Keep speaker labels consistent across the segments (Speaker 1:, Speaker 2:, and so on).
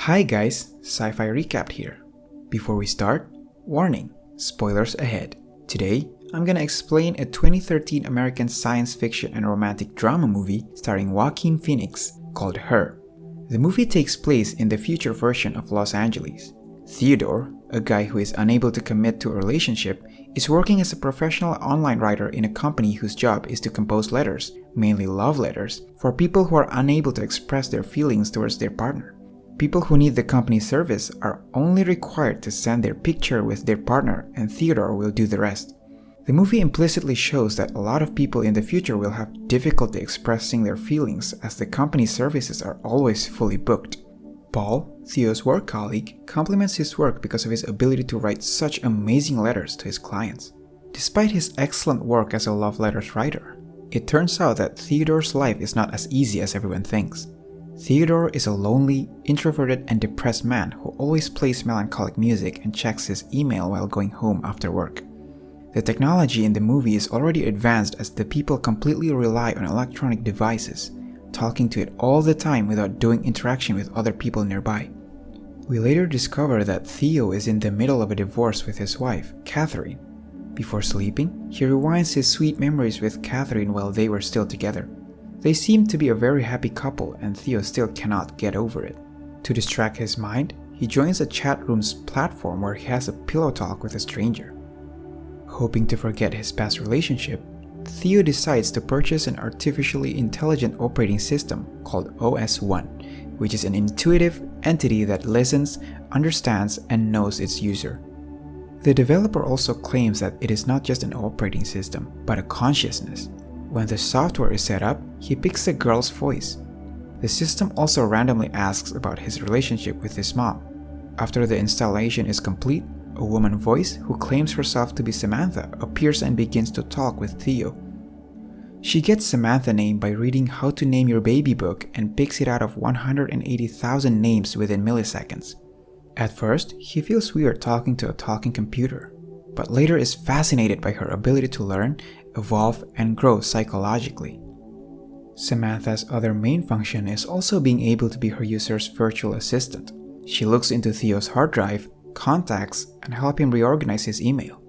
Speaker 1: Hi guys, Sci-Fi Recapped here. Before we start, warning, spoilers ahead. Today, I'm gonna explain a 2013 American science fiction and romantic drama movie starring Joaquin Phoenix called Her. The movie takes place in the future version of Los Angeles. Theodore, a guy who is unable to commit to a relationship, is working as a professional online writer in a company whose job is to compose letters, mainly love letters, for people who are unable to express their feelings towards their partner. People who need the company's service are only required to send their picture with their partner, and Theodore will do the rest. The movie implicitly shows that a lot of people in the future will have difficulty expressing their feelings as the company's services are always fully booked. Paul, Theo's work colleague, compliments his work because of his ability to write such amazing letters to his clients. Despite his excellent work as a love letters writer, it turns out that Theodore's life is not as easy as everyone thinks. Theodore is a lonely, introverted, and depressed man who always plays melancholic music and checks his email while going home after work. The technology in the movie is already advanced as the people completely rely on electronic devices, talking to it all the time without doing interaction with other people nearby. We later discover that Theo is in the middle of a divorce with his wife, Catherine. Before sleeping, he rewinds his sweet memories with Catherine while they were still together. They seem to be a very happy couple, and Theo still cannot get over it. To distract his mind, he joins a chat room's platform where he has a pillow talk with a stranger. Hoping to forget his past relationship, Theo decides to purchase an artificially intelligent operating system called OS1, which is an intuitive entity that listens, understands, and knows its user. The developer also claims that it is not just an operating system, but a consciousness. When the software is set up, he picks a girl's voice. The system also randomly asks about his relationship with his mom. After the installation is complete, a woman voice who claims herself to be Samantha appears and begins to talk with Theo. She gets Samantha's name by reading How to Name Your Baby book and picks it out of 180,000 names within milliseconds. At first, he feels weird talking to a talking computer, but later is fascinated by her ability to learn, evolve, and grow psychologically. Samantha's other main function is also being able to be her user's virtual assistant. She looks into Theo's hard drive, contacts, and help him reorganize his email.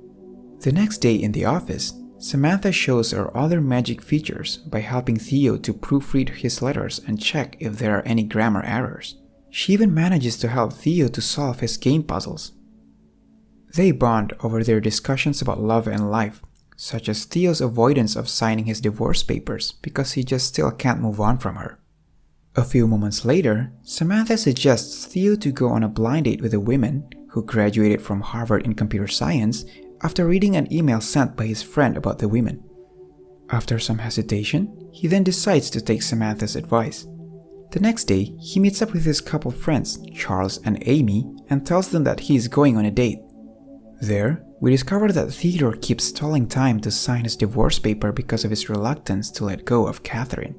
Speaker 1: The next day in the office, Samantha shows her other magic features by helping Theo to proofread his letters and check if there are any grammar errors. She even manages to help Theo to solve his game puzzles. They bond over their discussions about love and life, such as Theo's avoidance of signing his divorce papers because he just still can't move on from her. A few moments later, Samantha suggests Theo to go on a blind date with a woman who graduated from Harvard in computer science after reading an email sent by his friend about the women. After some hesitation, he then decides to take Samantha's advice. The next day, he meets up with his couple friends, Charles and Amy, and tells them that he is going on a date. There, we discover that Theodore keeps stalling time to sign his divorce paper because of his reluctance to let go of Catherine.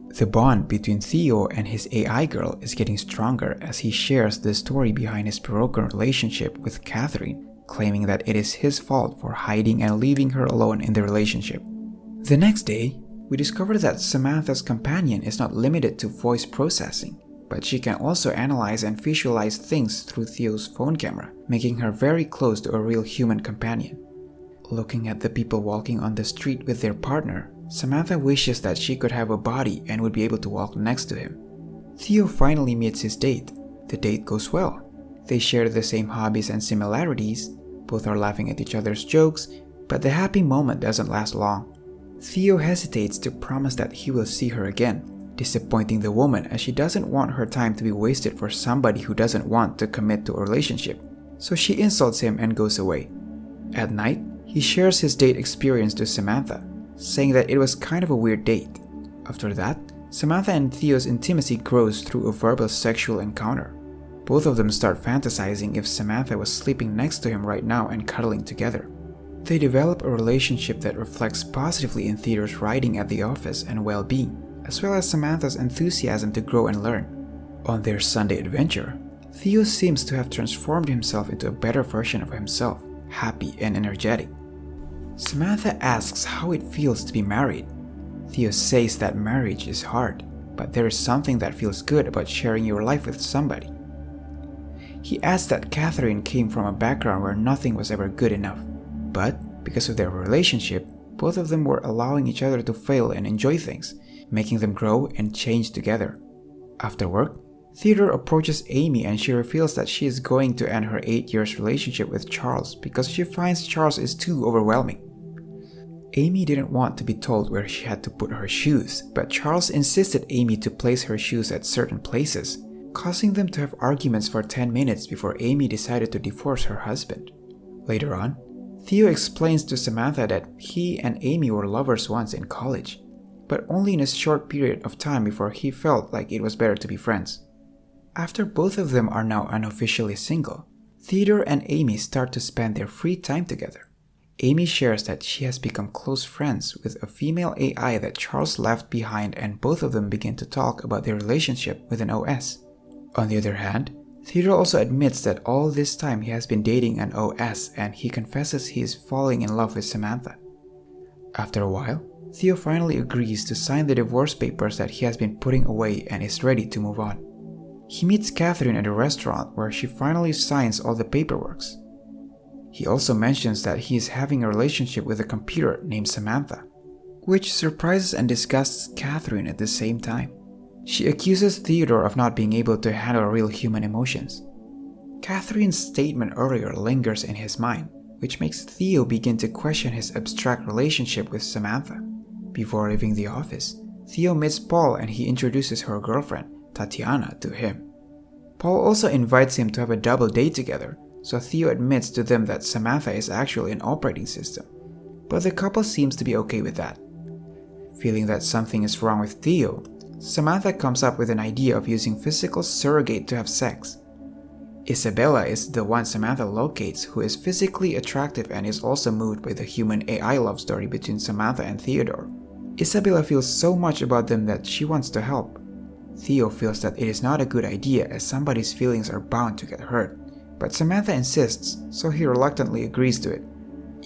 Speaker 1: The bond between Theo and his AI girl is getting stronger as he shares the story behind his broken relationship with Catherine, claiming that it is his fault for hiding and leaving her alone in the relationship. The next day, we discover that Samantha's companion is not limited to voice processing, but she can also analyze and visualize things through Theo's phone camera, making her very close to a real human companion. Looking at the people walking on the street with their partner, Samantha wishes that she could have a body and would be able to walk next to him. Theo finally meets his date. The date goes well. They share the same hobbies and similarities, both are laughing at each other's jokes, but the happy moment doesn't last long. Theo hesitates to promise that he will see her again, disappointing the woman as she doesn't want her time to be wasted for somebody who doesn't want to commit to a relationship, so she insults him and goes away. At night, he shares his date experience to Samantha, saying that it was kind of a weird date. After that, Samantha and Theo's intimacy grows through a verbal sexual encounter. Both of them start fantasizing if Samantha was sleeping next to him right now and cuddling together. They develop a relationship that reflects positively in Theodore's writing at the office and well-being, as well as Samantha's enthusiasm to grow and learn. On their Sunday adventure, Theo seems to have transformed himself into a better version of himself, happy and energetic. Samantha asks how it feels to be married. Theo says that marriage is hard, but there is something that feels good about sharing your life with somebody. He adds that Catherine came from a background where nothing was ever good enough. But because of their relationship, both of them were allowing each other to fail and enjoy things, making them grow and change together. After work, Theodore approaches Amy and she reveals that she is going to end her 8 year relationship with Charles because she finds Charles is too overwhelming. Amy didn't want to be told where she had to put her shoes, but Charles insisted Amy to place her shoes at certain places, causing them to have arguments for 10 minutes before Amy decided to divorce her husband. Later on, Theo explains to Samantha that he and Amy were lovers once in college, but only in a short period of time before he felt like it was better to be friends. After both of them are now unofficially single, Theodore and Amy start to spend their free time together. Amy shares that she has become close friends with a female AI that Charles left behind, and both of them begin to talk about their relationship with an OS. On the other hand, Theodore also admits that all this time he has been dating an OS and he confesses he is falling in love with Samantha. After a while, Theo finally agrees to sign the divorce papers that he has been putting away and is ready to move on. He meets Catherine at a restaurant where she finally signs all the paperwork. He also mentions that he is having a relationship with a computer named Samantha, which surprises and disgusts Catherine at the same time. She accuses Theodore of not being able to handle real human emotions. Catherine's statement earlier lingers in his mind, which makes Theo begin to question his abstract relationship with Samantha. Before leaving the office, Theo meets Paul and he introduces her girlfriend, Tatiana, to him. Paul also invites him to have a double date together, so Theo admits to them that Samantha is actually an operating system, but the couple seems to be okay with that. Feeling that something is wrong with Theo, Samantha comes up with an idea of using physical surrogate to have sex. Isabella is the one Samantha locates, who is physically attractive and is also moved by the human AI love story between Samantha and Theodore. Isabella feels so much about them that she wants to help. Theo feels that it is not a good idea as somebody's feelings are bound to get hurt, but Samantha insists, so he reluctantly agrees to it.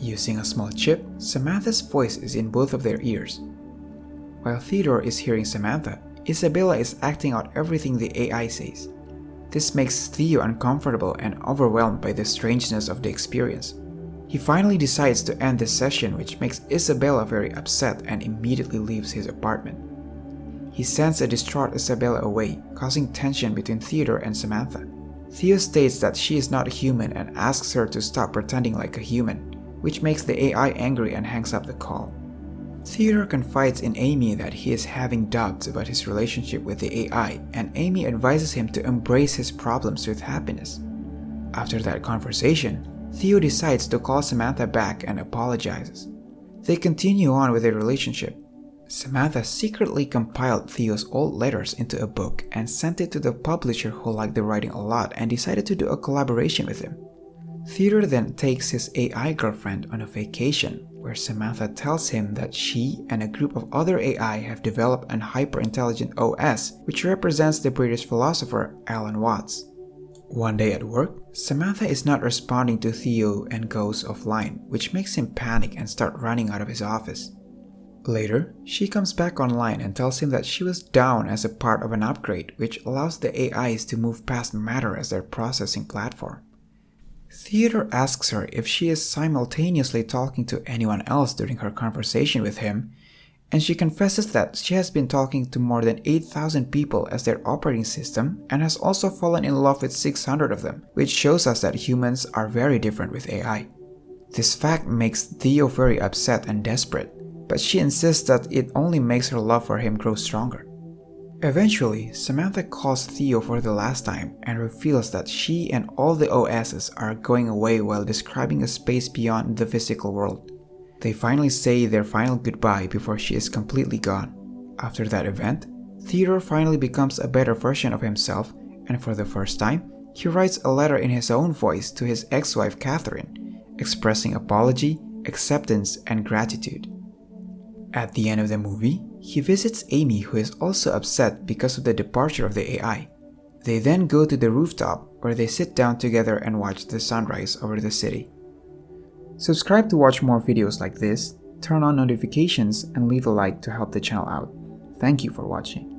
Speaker 1: Using a small chip, Samantha's voice is in both of their ears. While Theodore is hearing Samantha, Isabella is acting out everything the AI says. This makes Theo uncomfortable and overwhelmed by the strangeness of the experience. He finally decides to end the session, which makes Isabella very upset and immediately leaves his apartment. He sends a distraught Isabella away, causing tension between Theodore and Samantha. Theo states that she is not human and asks her to stop pretending like a human, which makes the AI angry and hangs up the call. Theodore confides in Amy that he is having doubts about his relationship with the AI, and Amy advises him to embrace his problems with happiness. After that conversation, Theo decides to call Samantha back and apologizes. They continue on with their relationship. Samantha secretly compiled Theo's old letters into a book and sent it to the publisher, who liked the writing a lot and decided to do a collaboration with him. Theodore then takes his AI girlfriend on a vacation, where Samantha tells him that she and a group of other AI have developed an hyper-intelligent OS, which represents the British philosopher Alan Watts. One day at work, Samantha is not responding to Theo and goes offline, which makes him panic and start running out of his office. Later, she comes back online and tells him that she was down as a part of an upgrade which allows the AIs to move past matter as their processing platform. Theodore asks her if she is simultaneously talking to anyone else during her conversation with him, and she confesses that she has been talking to more than 8,000 people as their operating system and has also fallen in love with 600 of them, which shows us that humans are very different with AI. This fact makes Theo very upset and desperate, but she insists that it only makes her love for him grow stronger. Eventually, Samantha calls Theo for the last time and reveals that she and all the OSs are going away while describing a space beyond the physical world. They finally say their final goodbye before she is completely gone. After that event, Theodore finally becomes a better version of himself, and for the first time, he writes a letter in his own voice to his ex-wife Catherine, expressing apology, acceptance, and gratitude. At the end of the movie, he visits Amy, who is also upset because of the departure of the AI. They then go to the rooftop where they sit down together and watch the sunrise over the city. Subscribe to watch more videos like this, turn on notifications, and leave a like to help the channel out. Thank you for watching.